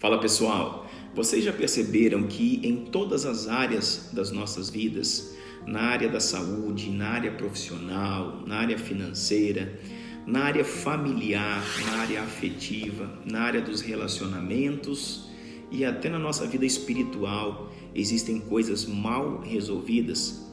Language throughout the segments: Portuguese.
Fala pessoal, vocês já perceberam que em todas as áreas das nossas vidas, na área da saúde, na área profissional, na área financeira, na área familiar, na área afetiva, na área dos relacionamentos e até na nossa vida espiritual, existem coisas mal resolvidas,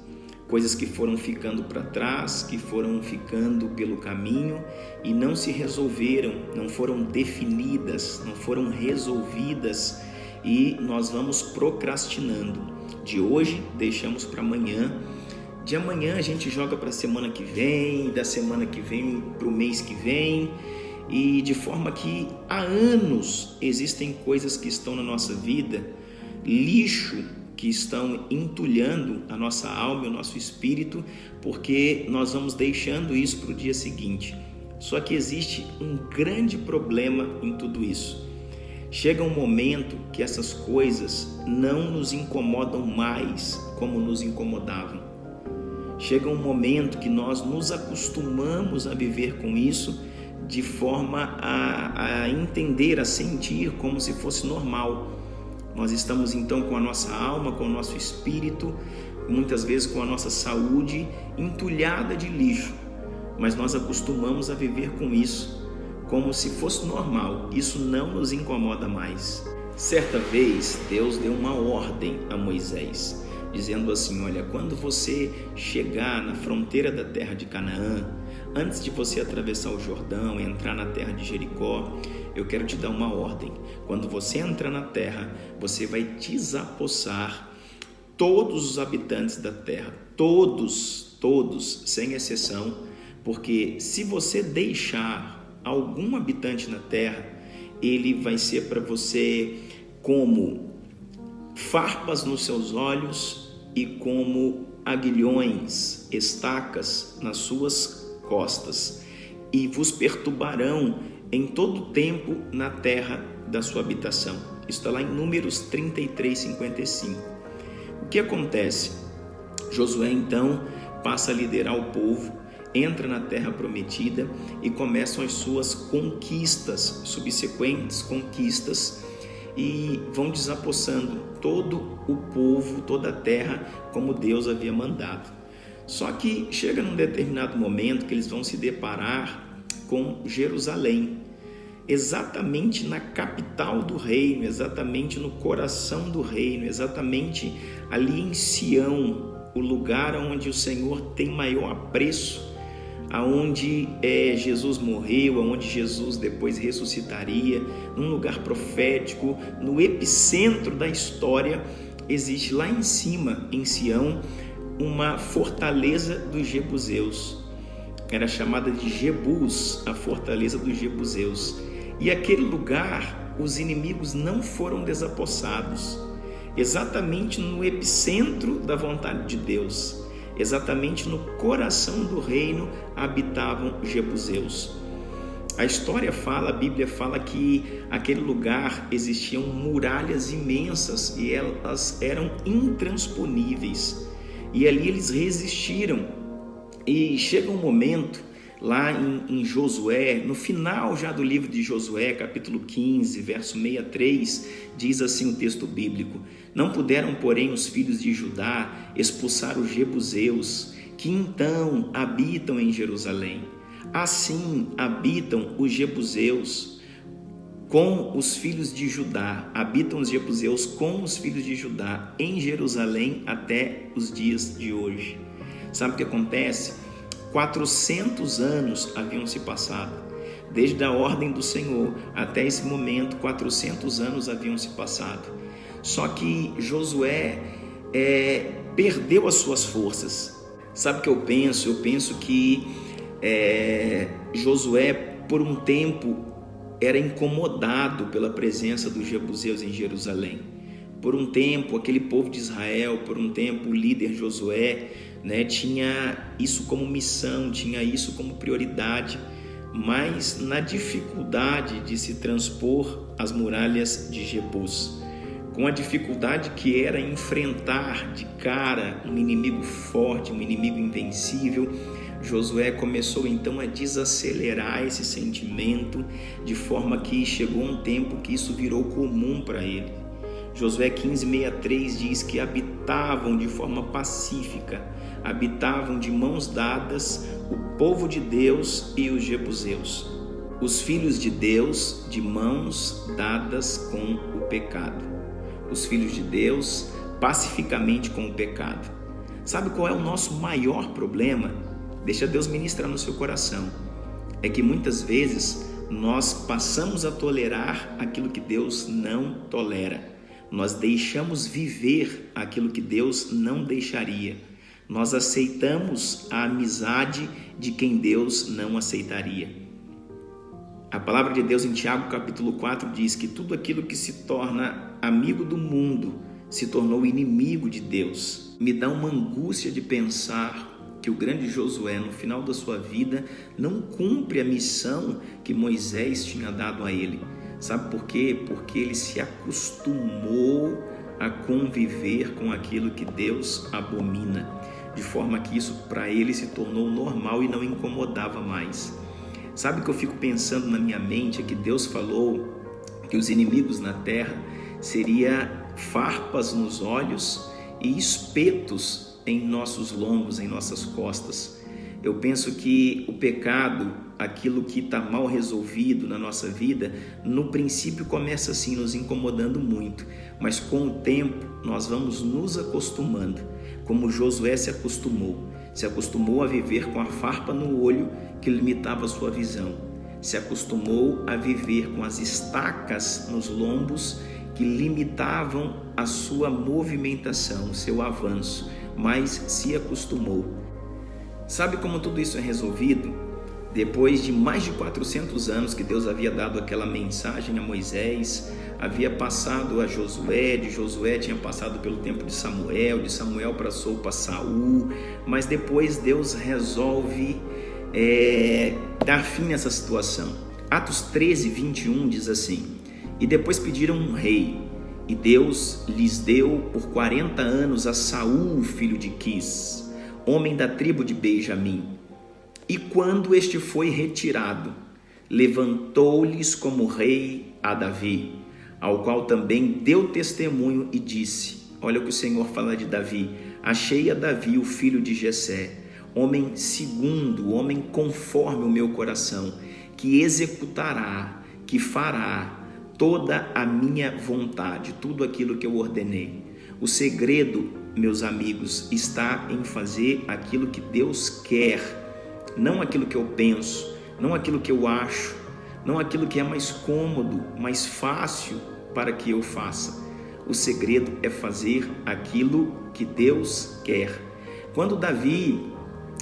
coisas que foram ficando para trás, que foram ficando pelo caminho e não se resolveram, não foram definidas, não foram resolvidas e nós vamos procrastinando. De hoje deixamos para amanhã, de amanhã a gente joga para a semana que vem, da semana que vem para o mês que vem, e de forma que há anos existem coisas que estão na nossa vida, lixo que estão entulhando a nossa alma e o nosso espírito, porque nós vamos deixando isso para o dia seguinte. Só que existe um grande problema em tudo isso. Chega um momento que essas coisas não nos incomodam mais como nos incomodavam. Chega um momento que nós nos acostumamos a viver com isso de forma a entender, a sentir como se fosse normal. Nós estamos então com a nossa alma, com o nosso espírito, muitas vezes com a nossa saúde entulhada de lixo, mas nós acostumamos a viver com isso como se fosse normal. Isso não nos incomoda mais. Certa vez Deus deu uma ordem a Moisés, dizendo assim: olha, quando você chegar na fronteira da terra de Canaã, antes de você atravessar o Jordão e entrar na terra de Jericó, eu quero te dar uma ordem. Quando você entrar na terra, você vai desapossar todos os habitantes da terra, todos, sem exceção, porque se você deixar algum habitante na terra, ele vai ser para você como farpas nos seus olhos e como aguilhões, estacas nas suas costas, e vos perturbarão em todo o tempo na terra da sua habitação. Isso está lá em Números 33, 55. O que acontece? Josué então passa a liderar o povo, entra na terra prometida e começam as suas conquistas, subsequentes conquistas, e vão desapossando todo o povo, toda a terra, como Deus havia mandado. Só que chega num determinado momento que eles vão se deparar com Jerusalém, exatamente na capital do reino, exatamente no coração do reino, exatamente ali em Sião, o lugar onde o Senhor tem maior apreço, aonde Jesus morreu, aonde Jesus depois ressuscitaria, num lugar profético, no epicentro da história. Existe lá em cima, em Sião, uma fortaleza dos Jebuseus. Era chamada de Jebus, a fortaleza dos Jebuseus. E aquele lugar, os inimigos não foram desapossados. Exatamente no epicentro da vontade de Deus, exatamente no coração do reino, habitavam os Jebuseus. A história fala, a Bíblia fala que aquele lugar existiam muralhas imensas e elas eram intransponíveis. E ali eles resistiram. E chega um momento lá em Josué, no final já do livro de Josué, capítulo 15, verso 63, diz assim o texto bíblico: não puderam, porém, os filhos de Judá expulsar os Jebuseus, que então habitam em Jerusalém. Assim habitam os Jebuseus com os filhos de Judá, habitam os Jebuseus com os filhos de Judá em Jerusalém até os dias de hoje. Sabe o que acontece? 400 anos haviam se passado. Desde a ordem do Senhor até esse momento, 400 anos haviam se passado. Só que Josué perdeu as suas forças. Sabe o que eu penso? Eu penso que Josué, por um tempo, era incomodado pela presença dos Jebuseus em Jerusalém. Por um tempo, aquele povo de Israel, por um tempo, o líder Josué, tinha isso como missão, tinha isso como prioridade, mas na dificuldade de se transpor as muralhas de Jebus, com a dificuldade que era enfrentar de cara um inimigo forte, um inimigo invencível, Josué começou então a desacelerar esse sentimento, de forma que chegou um tempo que isso virou comum para ele. Josué 15:63 diz que habitavam de forma pacífica, habitavam de mãos dadas o povo de Deus e os jebuseus, os filhos de Deus de mãos dadas com o pecado, os filhos de Deus pacificamente com o pecado. Sabe qual é o nosso maior problema? Deixa Deus ministrar no seu coração. É que muitas vezes nós passamos a tolerar aquilo que Deus não tolera. Nós deixamos viver aquilo que Deus não deixaria. Nós aceitamos a amizade de quem Deus não aceitaria. A palavra de Deus em Tiago capítulo 4 diz que tudo aquilo que se torna amigo do mundo se tornou inimigo de Deus. Me dá uma angústia de pensar que o grande Josué, no final da sua vida, não cumpre a missão que Moisés tinha dado a ele. Sabe por quê? Porque ele se acostumou a conviver com aquilo que Deus abomina, de forma que isso para ele se tornou normal e não incomodava mais. Sabe o que eu fico pensando na minha mente? É que Deus falou que os inimigos na terra seria farpas nos olhos e espetos em nossos lombos, em nossas costas. Eu penso que o pecado, aquilo que está mal resolvido na nossa vida, no princípio começa assim, nos incomodando muito, mas com o tempo nós vamos nos acostumando, como Josué se acostumou a viver com a farpa no olho que limitava a sua visão, se acostumou a viver com as estacas nos lombos que limitavam a sua movimentação, o seu avanço, mas se acostumou. Sabe como tudo isso é resolvido? Depois de mais de 400 anos que Deus havia dado aquela mensagem a Moisés, havia passado a Josué, de Josué tinha passado pelo tempo de Samuel passou para Saul, mas depois Deus resolve dar fim nessa situação. Atos 13:21 diz assim: e depois pediram um rei, e Deus lhes deu por 40 anos a Saul, filho de Quis, homem da tribo de Benjamim. E quando este foi retirado, levantou-lhes como rei a Davi, ao qual também deu testemunho e disse: olha o que o Senhor fala de Davi: achei a Davi, o filho de Jessé, homem segundo, homem conforme o meu coração, que executará, que fará toda a minha vontade, tudo aquilo que eu ordenei. O segredo, meus amigos, está em fazer aquilo que Deus quer, não aquilo que eu penso, não aquilo que eu acho, não aquilo que é mais cômodo, mais fácil para que eu faça. O segredo é fazer aquilo que Deus quer. Quando Davi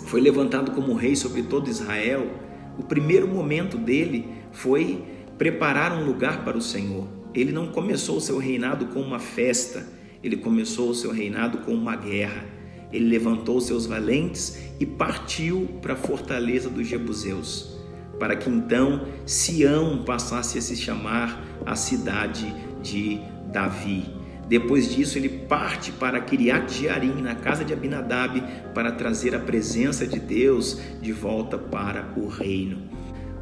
foi levantado como rei sobre todo Israel, o primeiro momento dele foi preparar um lugar para o Senhor. Ele não começou o seu reinado com uma festa, ele começou o seu reinado com uma guerra. Ele levantou seus valentes e partiu para a fortaleza dos jebuseus, para que então Sião passasse a se chamar a cidade de Davi. Depois disso ele parte para Kiriat Jearim, na casa de Abinadab, para trazer a presença de Deus de volta para o reino.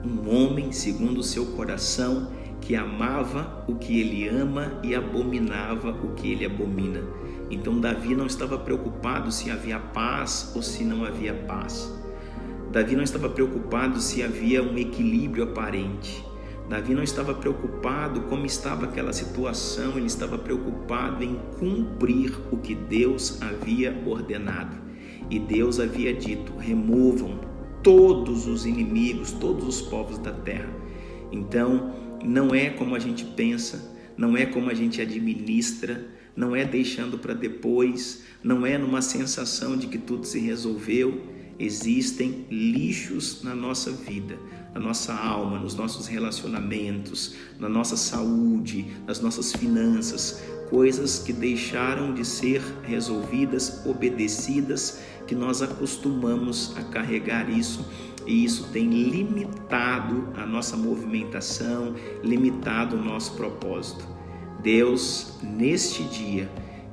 Um homem segundo o seu coração, que amava o que ele ama e abominava o que ele abomina. Então Davi não estava preocupado se havia paz ou se não havia paz. Davi não estava preocupado se havia um equilíbrio aparente. Davi não estava preocupado como estava aquela situação, ele estava preocupado em cumprir o que Deus havia ordenado. E Deus havia dito: removam todos os inimigos, todos os povos da terra. Então, não é como a gente pensa, não é como a gente administra, não é deixando para depois, não é numa sensação de que tudo se resolveu. Existem lixos na nossa vida, na nossa alma, nos nossos relacionamentos, na nossa saúde, nas nossas finanças, coisas que deixaram de ser resolvidas, obedecidas, que nós acostumamos a carregar isso, e isso tem limitado a nossa movimentação, limitado o nosso propósito. Deus, neste dia,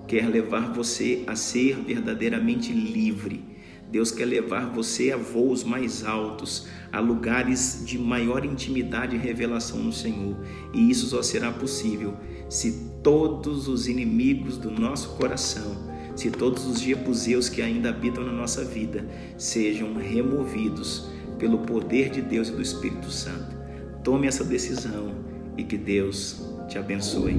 quer levar você a ser verdadeiramente livre. Deus quer levar você a voos mais altos, a lugares de maior intimidade e revelação no Senhor. E isso só será possível se todos os inimigos do nosso coração, se todos os jebuseus que ainda habitam na nossa vida sejam removidos pelo poder de Deus e do Espírito Santo. Tome essa decisão e que Deus te abençoe.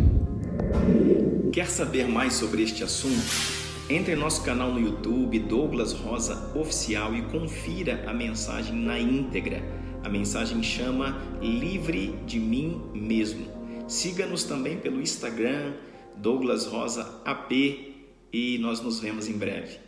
Quer saber mais sobre este assunto? Entre em nosso canal no YouTube, Douglas Rosa Oficial, e confira a mensagem na íntegra. A mensagem chama Livre de Mim Mesmo. Siga-nos também pelo Instagram, Douglas Rosa AP, e nós nos vemos em breve.